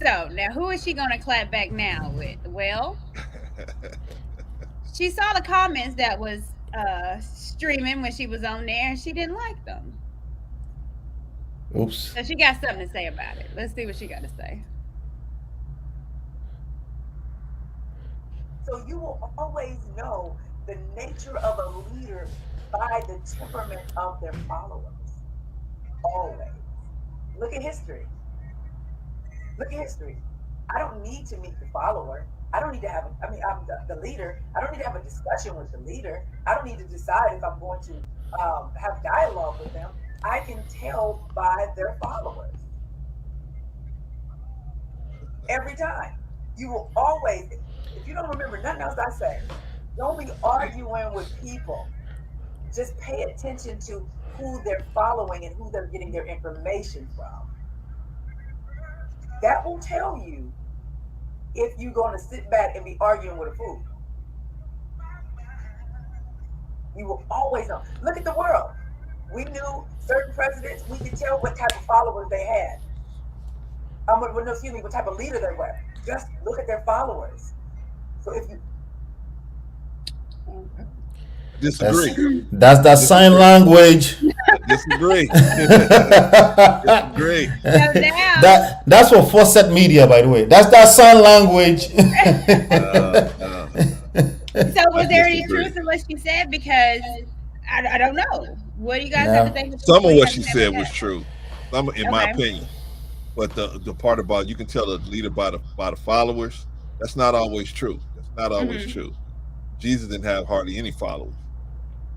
So now, who is she going to clap back now with? Well, she saw the comments that was streaming when she was on there, and she didn't like them. Oops. So she got something to say about it. Let's see what she got to say. So you will always know the nature of a leader by the temperament of their followers. Always. Look at history. Look at history. I don't need to meet the follower. I don't need to have, I mean, I'm the leader. I don't need to have a discussion with the leader. I don't need to decide if I'm going to have dialogue with them. I can tell by their followers every time. You will always, if you don't remember nothing else I say, don't be arguing with people. Just pay attention to who they're following and who they're getting their information from. That will tell you if you're going to sit back and be arguing with a fool. You will always know. Look at the world. We knew certain presidents, we could tell what type of followers they had. Well, no, excuse me, what type of leader they were. Just look at their followers. So if you That's Disagree. that's that sign Disagree. language. Disagree. Disagree. So now, That's for Fawcett Media, by the way. That's that sign language. Uh, uh, so I was there any disagree. truth in what she said? Because I don't know. What do you guys have to No. say? Some What of do you what have to she say about said was that? true. Some, in my Okay. opinion. But the part about you can tell the leader by the followers, that's not always true. That's not always Mm-hmm. true. Jesus didn't have hardly any followers,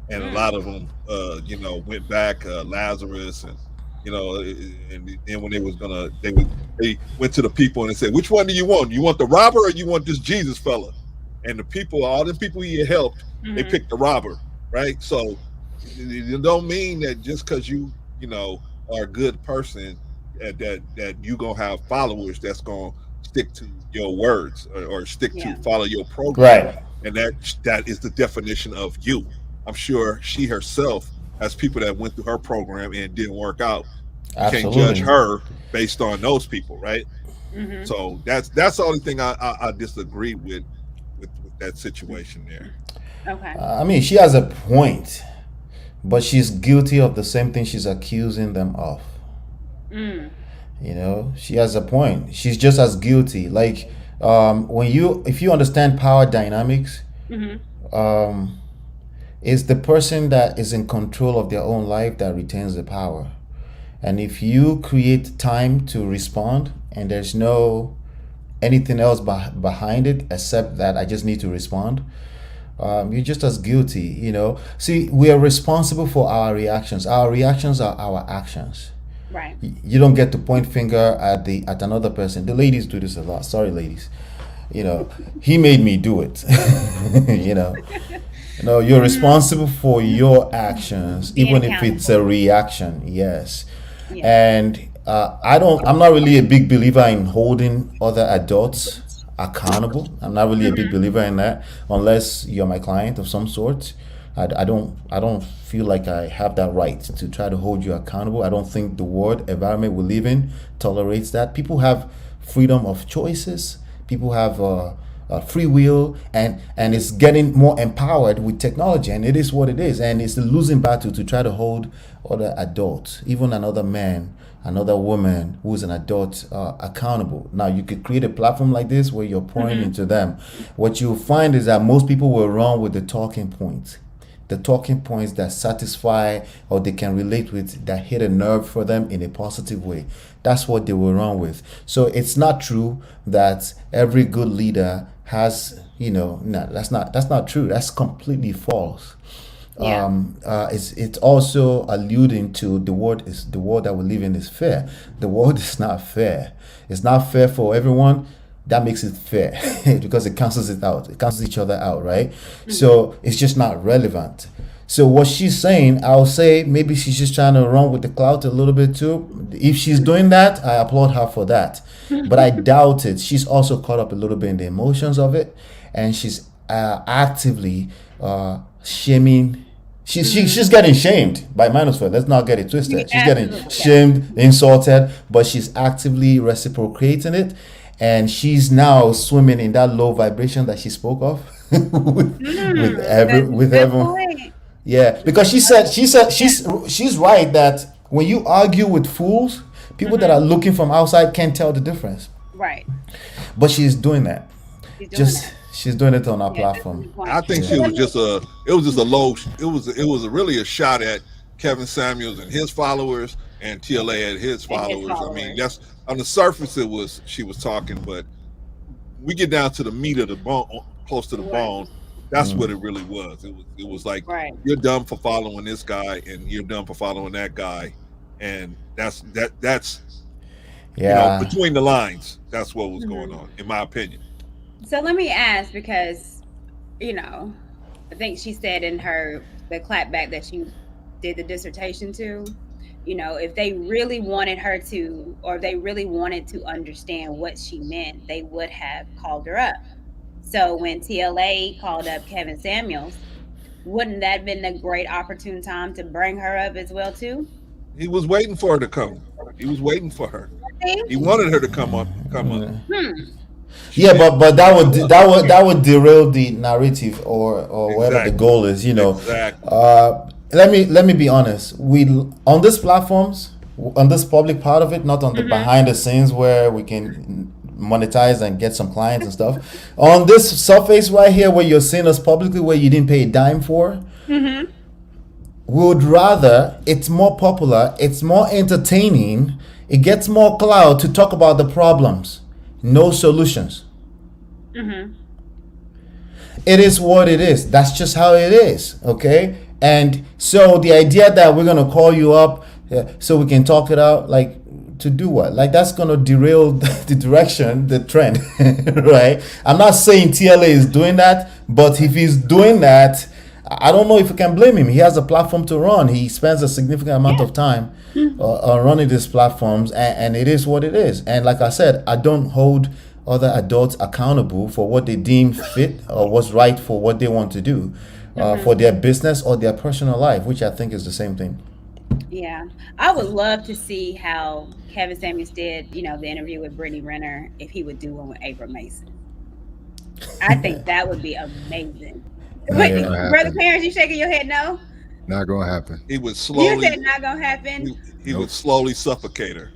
and a lot Mm. of them, went back. Lazarus, and and then when they was gonna, they went to the people and they said, "Which one do you want? You want the robber or you want this Jesus fella?" And the people, all the people he had helped, they Mm-hmm. picked the robber, right? So it don't mean that just because you are a good person, that you gonna have followers that's gonna stick to your words, or stick to Yeah. follow your program, Right. and that is the definition of you. I'm sure she herself has people that went through her program and it didn't work out. You can't judge Absolutely. her based on those people, right? Mm-hmm. So that's the only thing I disagree with that situation there. Okay. I mean, she has a point, but she's guilty of the same thing she's accusing them of. Mm. She has a point. She's just as guilty. Like, if you understand power dynamics, Mm-hmm. um, it's the person that is in control of their own life that retains the power. And if you create time to respond and there's no anything else behind it except that I just need to respond, you're just as guilty. See, we are responsible for our reactions. Our reactions are our actions. Right. You don't get to point finger at another person. The ladies do this a lot. Sorry, ladies. He made me do it. you know no, you're Mm-hmm. responsible for your actions, Being even if it's a accountable. reaction. Yes. Yeah. And I'm not really a big believer in holding other adults accountable. I'm not really a big Mm-hmm. believer in that unless you're my client of some sort. I don't feel like I have that right to try to hold you accountable. I don't think the world environment we live in tolerates that. People have freedom of choices. People have free will, and it's getting more empowered with technology, and it is what it is, and it's a losing battle to try to hold other adults, even another man, another woman who's an adult, accountable. Now you could create a platform like this where you're pouring Mm-hmm. into them. What you'll find is that most people will run with the talking points that satisfy or they can relate with, that hit a nerve for them in a positive way. That's what they will run with. So it's not true that every good leader has, no, that's not true. That's completely false. Yeah. It's also alluding to the world that we live in is fair. The world is not fair. It's not fair for everyone. That makes it fair because it cancels it out. It cancels each other out, right? Mm-hmm. So it's just not relevant. So what she's saying, I'll say maybe she's just trying to run with the clout a little bit too. If she's doing that, I applaud her for that. But I doubt it. She's also caught up a little bit in the emotions of it, and she's actively shaming She's getting shamed by Manosphere. Let's not get it twisted. She's getting Absolutely, yes. shamed, insulted, but she's actively reciprocating it, and she's now swimming in that low vibration that she spoke of That's a with good everyone. point. Yeah, because she's right that when you argue with fools, people that are Hmm. looking from outside can't tell the difference. Right. But she's doing that. She's doing Just that. she's doing it on our Yeah, that's a platform. good point. I think So she Yeah. let was me. just a. It was just a low. It was really a shot at Kevin Samuels and his followers, and TLA at his And his followers. I mean, followers. that's on the surface. It was she was talking, but we get down to the meat of the bone, close to the Right. bone. That's what it really was. It was like Right. you're dumb for following this guy, and you're dumb for following that guy, and that's Yeah. between the lines. That's what was going Hmm. on, in my opinion. So let me ask, because you know, I think she said in her the clapback that she did the dissertation to, if they really wanted her to, or if they really wanted to understand what she meant, they would have called her up. So when TLA called up Kevin Samuels, wouldn't that have been a great opportune time to bring her up as well too? He was waiting for her to come. He was waiting for her. He See? wanted her to come up. Come up. Hmm. She Yeah, didn't. but She didn't that show would up. derail the narrative, or whatever the Exactly. goal is. Exactly. Let me be honest. We on these platforms, on this public part of it, not on the Mm-hmm. behind the scenes where we can monetize and get some clients and stuff. On this surface right here, where you're seeing us publicly, where you didn't pay a dime for, Mm-hmm. we would rather it's more popular, it's more entertaining, it gets more clout to talk about the problems, no solutions. Mm-hmm. It is what it is. That's just how it is. Okay. And so the idea that we're gonna call you up so we can talk it out, like, to do what? Like, that's gonna derail the direction, the trend, right? I'm not saying TLA is doing that, but if he's doing that, I don't know if we can blame him. He has a platform to run. He spends a significant amount Yeah. of time on running these platforms, and it is what it is. And like I said, I don't hold other adults accountable for what they deem fit or what's right for what they want to do for Mm-hmm. their business or their personal life, which I think is the same thing. Yeah, I would love to see how Kevin Samuels did, the interview with Brittany Renner, if he would do one with April Mason. I think that would be amazing. Not But gonna Yeah. Brother happen. Clarence, you shaking your head no? Not gonna happen. He would You slowly. said not gonna happen. He would Nope. slowly suffocate her.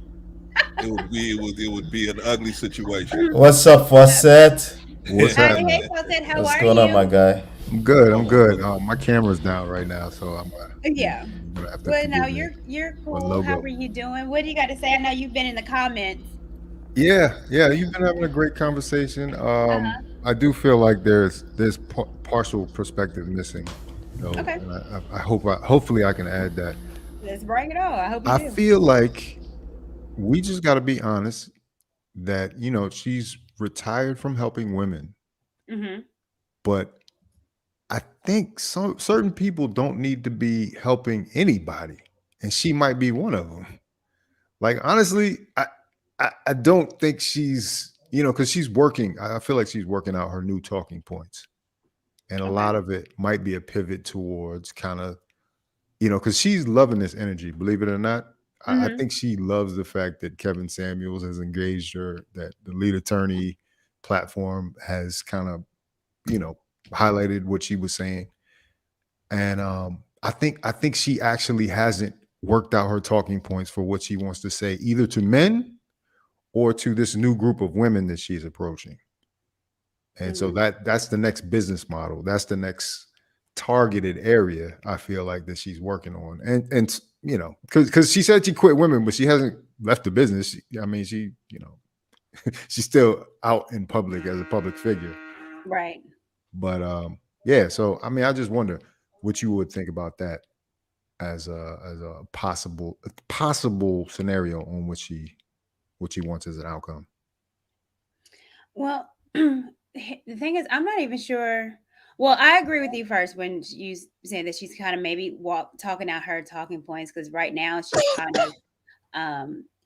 It would be an ugly situation. What's up, Fawcett? What's Hi, hey, happening? Fawcett, how What's are going on, my you? guy? I'm good. I'm Oh, good. My camera's down right now, so Yeah. you're gonna have to Well, no, forgive me. you're My cool. How logo. are you doing? What do you got to say? I know you've been in the comments. Yeah, yeah. You've been having a great conversation. Uh-huh. I do feel like there's partial perspective missing, though, Okay, and hopefully I can add that. let's bring it on. I hope you I do. feel like we just got to be honest that she's retired from helping women, Mm-hmm. but I think some certain people don't need to be helping anybody, and she might be one of them. Like honestly, I don't think she's because she's working. I feel like she's working out her new talking points, and a Okay. lot of it might be a pivot towards kind of because she's loving this energy. Believe it or not, I Mm-hmm. think she loves the fact that Kevin Samuels has engaged her, that the lead attorney platform has kind of highlighted what she was saying. And I think she actually hasn't worked out her talking points for what she wants to say, either to men or to this new group of women that she's approaching. And so Mm-hmm. that's the next business model. That's the next targeted area I feel like that she's working on. And because she said she quit women, but she hasn't left the business. I mean, she's still out in public as a public figure. Right. But yeah, so I mean, I just wonder what you would think about that as a possible scenario on what she wants as an outcome. Well, the thing is, I'm not even sure. Well, I agree with you first when you saying that she's kind of maybe talking out her talking points, because right now she's kind of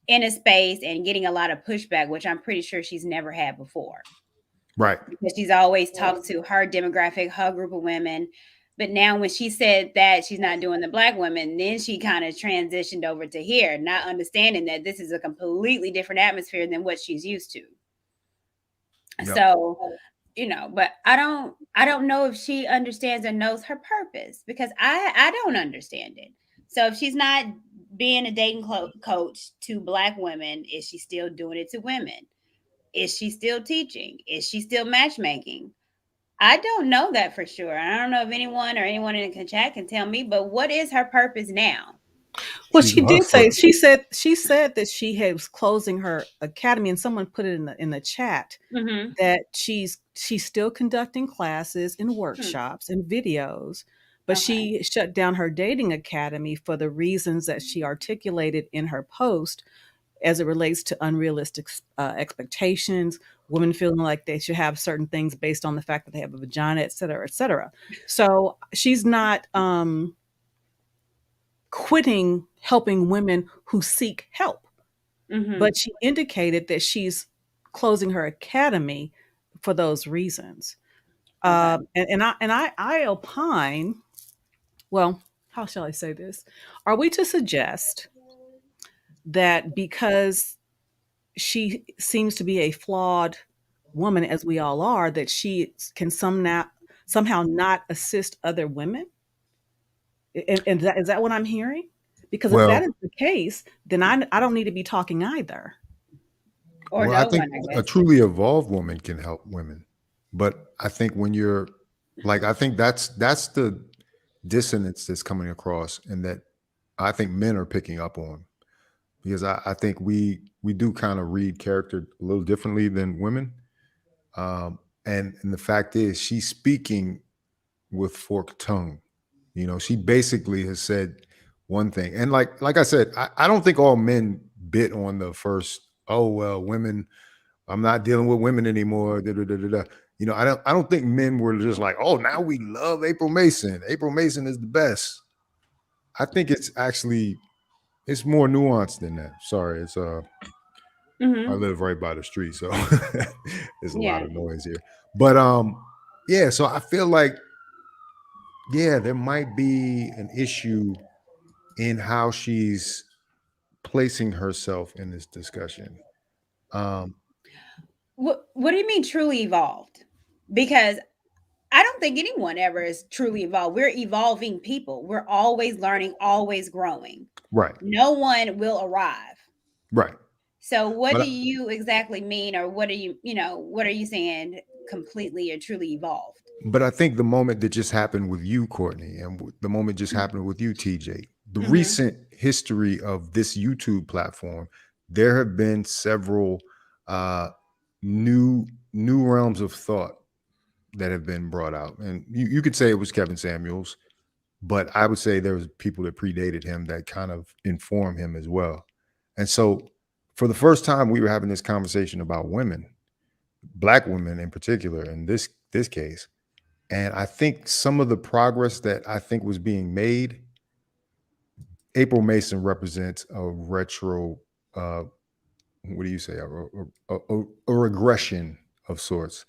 in a space and getting a lot of pushback, which I'm pretty sure she's never had before, Right. because she's always talked to her demographic, her group of women. But now when she said that she's not doing the black women, then she kind of transitioned over to here, not understanding that this is a completely different atmosphere than what she's used to. Yep. So, but I don't know if she understands or knows her purpose, because I don't understand it. So if she's not being a dating coach to black women, is she still doing it to women? Is she still teaching? Is she still matchmaking? I don't know that for sure. I don't know if anyone in the chat can tell me, but what is her purpose now? Well, She's she a did say hustler. she said that she was closing her academy, and someone put it in the chat Mm-hmm. that she's still conducting classes and Hmm. workshops and videos, but Okay. she shut down her dating academy for the reasons that she articulated in her post, as it relates to unrealistic expectations, women feeling like they should have certain things based on the fact that they have a vagina, et cetera, et cetera. So she's not quitting helping women who seek help, Mm-hmm. but she indicated that she's closing her academy for those reasons. Okay. And I opine. Well, how shall I say this? Are we to suggest that because she seems to be a flawed woman, as we all are, that she can somehow not assist other women? And is that what I'm hearing? Because if that Well, is the case, then I don't need to be talking either. Or well, I no think one, I a guess. truly evolved woman can help women, but I think when you're like, I think that's the dissonance that's coming across, and that I think men are picking up on, because I think we do kind of read character a little differently than women. And the fact is, she's speaking with forked tongue. She basically has said one thing, and like I said, I don't think all men bit on the first. Oh well, women. I'm not dealing with women anymore. Da, da, da, da, da. I don't think men were just like, oh, now we love April Mason. April Mason is the best. I think it's more nuanced than that. Sorry, it's I Mm-hmm. live right by the street, so there's a lot Yeah. of noise here. But yeah, so I feel like, yeah, there might be an issue in how she's placing herself in this discussion. Um, What do you mean truly evolved? Because I don't think anyone ever is truly evolved. We're evolving people. We're always learning, always growing. right, No one will arrive. right. So what do But you exactly mean, or what are you saying completely or truly evolved? but I think the moment that just happened with you, Courtney, and the moment just happened with you, TJ, the Mm-hmm. recent history of this YouTube platform, there have been several uh, new realms of thought that have been brought out, and you could say it was Kevin Samuels, but I would say there was people that predated him that kind of informed him as well. And so, for the first time, we were having this conversation about women, black women in particular, in this case. And I think some of the progress that I think was being made, April Mason represents a retro, uh, what do you say, a regression of sorts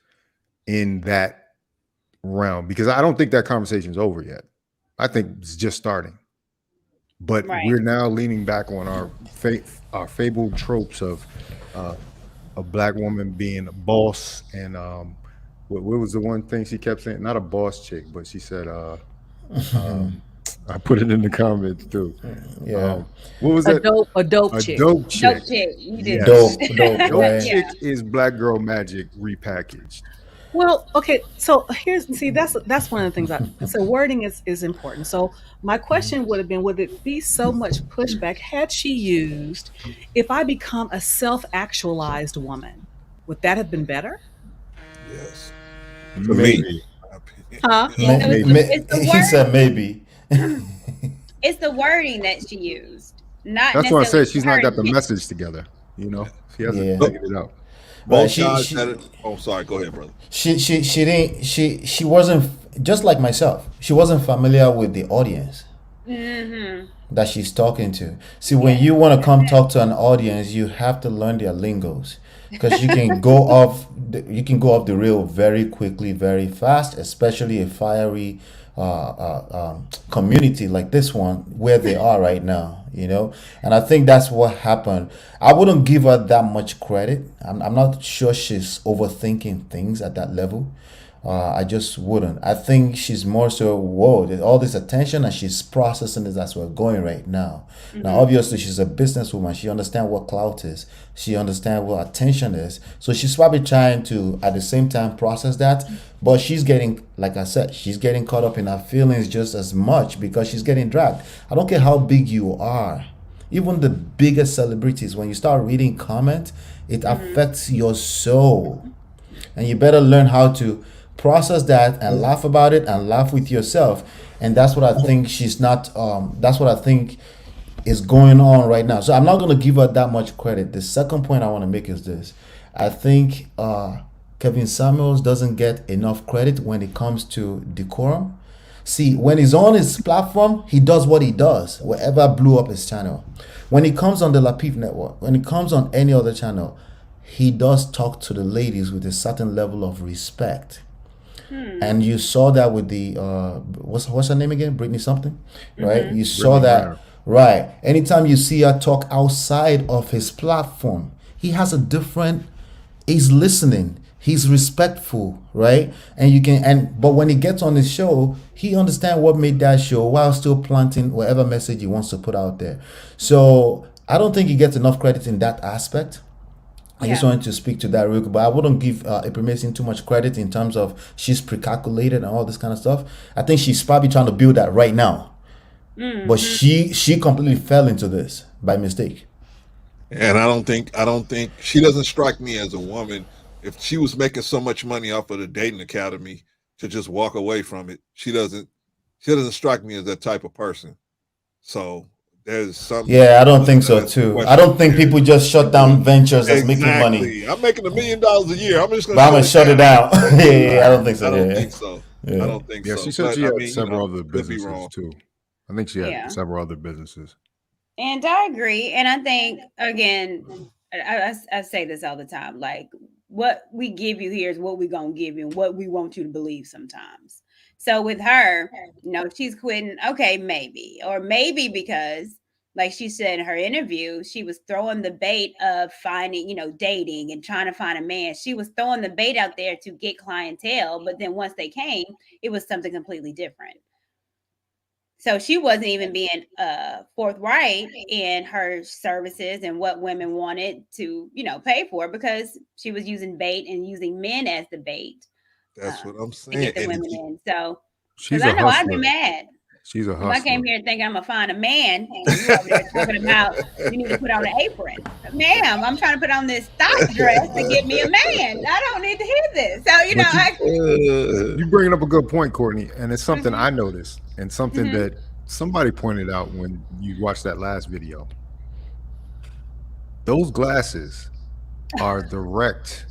in that realm, because I don't think that conversation is over yet. I think it's just starting. But Right. we're now leaning back on our fabled tropes of uh, a black woman being a boss, and what was the one thing she kept saying? Not a boss chick, but she said, I put it in the comments too. Yeah. What was A that? dope A chick. dope Dope chick. chick. You did. Yes. Dope, Dope right? Yeah. chick is black girl magic repackaged. Well, okay, so that's one of the things. So wording is important. So my question would have been, would it be so much pushback had she used, "If I become a self-actualized woman," would that have been better? Yes. For me, Maybe. my opinion. Huh? Yeah. So Maybe. it's the He said wording. maybe. It's the wording that she used, not That's why I necessarily said she's her not got the intent. message together. She hasn't Yeah. Look, figured it out. Right. both guys said it. Oh, sorry. Go ahead, brother. She didn't she wasn't, just like myself. She wasn't familiar with the audience Mm-hmm. that she's talking to. See, when Yeah. you want to come talk to an audience, you have to learn their lingos, because you can go off the rail very quickly, very fast, especially a fiery community like this one where they are right now, you know. And I think that's what happened. I wouldn't give her that much credit. I'm not sure she's overthinking things at that level. I just wouldn't. I think she's more so, whoa, there's all this attention and she's processing it as we're going right now. Now, obviously, she's a businesswoman. She understands what clout is. She understands what attention is. So she's probably trying to, at the same time, process that. But she's getting, like I said, she's getting caught up in her feelings just as much because she's getting dragged. I don't care how big you are. Even the biggest celebrities, when you start reading comment, it affects your soul. And you better learn how to process that and laugh about it and laugh with yourself. And that's what I think she's not that's what I think is going on right now. So I'm not going to give her that much credit. The second point I want to make is this. I think Kevin Samuels doesn't get enough credit when it comes to decorum. See, when he's on his platform, he does what he does, wherever blew up his channel. When he comes on the Lapif Network, when he comes on any other channel, he does talk to the ladies with a certain level of respect. And you saw that with the what's her name again? Brittany something, right? You saw Brittany that, Griner. right? Anytime you see her talk outside of his platform, he has a different. He's listening. He's respectful, right? And you can but when he gets on his show, he understands what made that show while still planting whatever message he wants to put out there. So I don't think he gets enough credit in that aspect. I just Yeah. wanted to speak to that real quick, but I wouldn't give Epimacin too much credit in terms of she's pre-calculated and all this kind of stuff. I think she's probably trying to build that right now, but she completely fell into this by mistake. And I don't think she doesn't strike me as a woman. If she was making so much money off of the dating academy to just walk away from it, she doesn't strike me as that type of person. So there's some Yeah, I don't think so that's too. I don't question think there. people just shut down ventures that's making money, Exactly. I'm making $1 million a year. I'm just but gonna I'm gonna shut it shut it down. down. Yeah, yeah, yeah, I don't Right. think I so. don't Yeah, think so. I yeah. don't think Yeah, so. she said But she I had mean, several other could be businesses wrong. too. I think she had Yeah. several other businesses. And I agree. And I think, again, I say this all the time, like, what we give you here is what we're going to give you and what we want you to believe sometimes. So with her, she's quitting. Okay, maybe. Or maybe because, like she said in her interview, she was throwing the bait of finding, dating and trying to find a man. She was throwing the bait out there to get clientele. But then once they came, it was something completely different. So she wasn't even being forthright in her services and what women wanted to, pay for because she was using bait and using men as the bait That's what I'm to saying. get the And women in. So, because She's I a know I'd be hustler. mad She's a if I came hustler. here thinking I'm gonna find a man and you over there talking about you need to put on an apron. Ma'am, I'm trying to put on this thought dress to get me a man. I don't need to hear this. So, But you uh, you bringing up a good point, Courtney, and it's something Mhm, I noticed and something mhm. that somebody pointed out when you watched that last video. Those glasses are direct.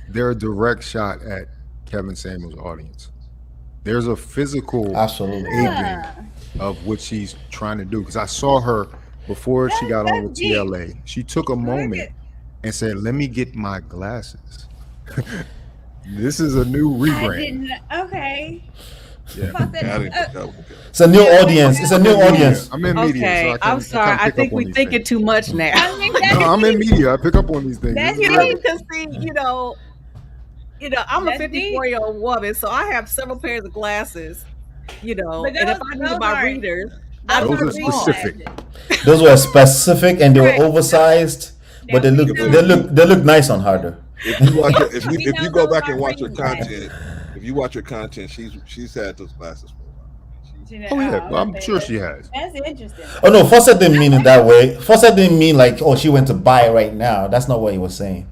They're a direct shot at Kevin Samuel's audience. There's a physical Absolutely. aging Yeah, of what she's trying to do. Because I saw her before she got on with that's deep. TLA. She took a Look moment at and said, "Let me get my glasses." This is a new I rebrand. didn't. Okay. Yeah. Faucet, I didn't pick up. It's a new yeah, what audience. It's a I'm new in media. audience. I'm in media, so Okay, I I'm can sorry. kind of I pick up think on we these thinking things. too much now. I think No, that's I'm in deep. media. I pick up on these things. This That's is You real. know, deep. because see, I'm a That's deep. 54-year-old woman, so I have several pairs of glasses. But And if those I needed those my aren't readers, I those Those put are aren't them reading on. specific. glasses. Those were specific and they were Right. oversized, but Now we But know they look nice on her though. if you watch her, we if know you go those back and aren't watch her reading glasses. content, if you watch her content, she's had those glasses for a while. I mean, She Oh yeah, well, I'm okay, sure she has. that's interesting. Oh no, Fawcett didn't mean it that way. Fawcett didn't mean like, oh, she went to buy it right now. That's not what he was saying.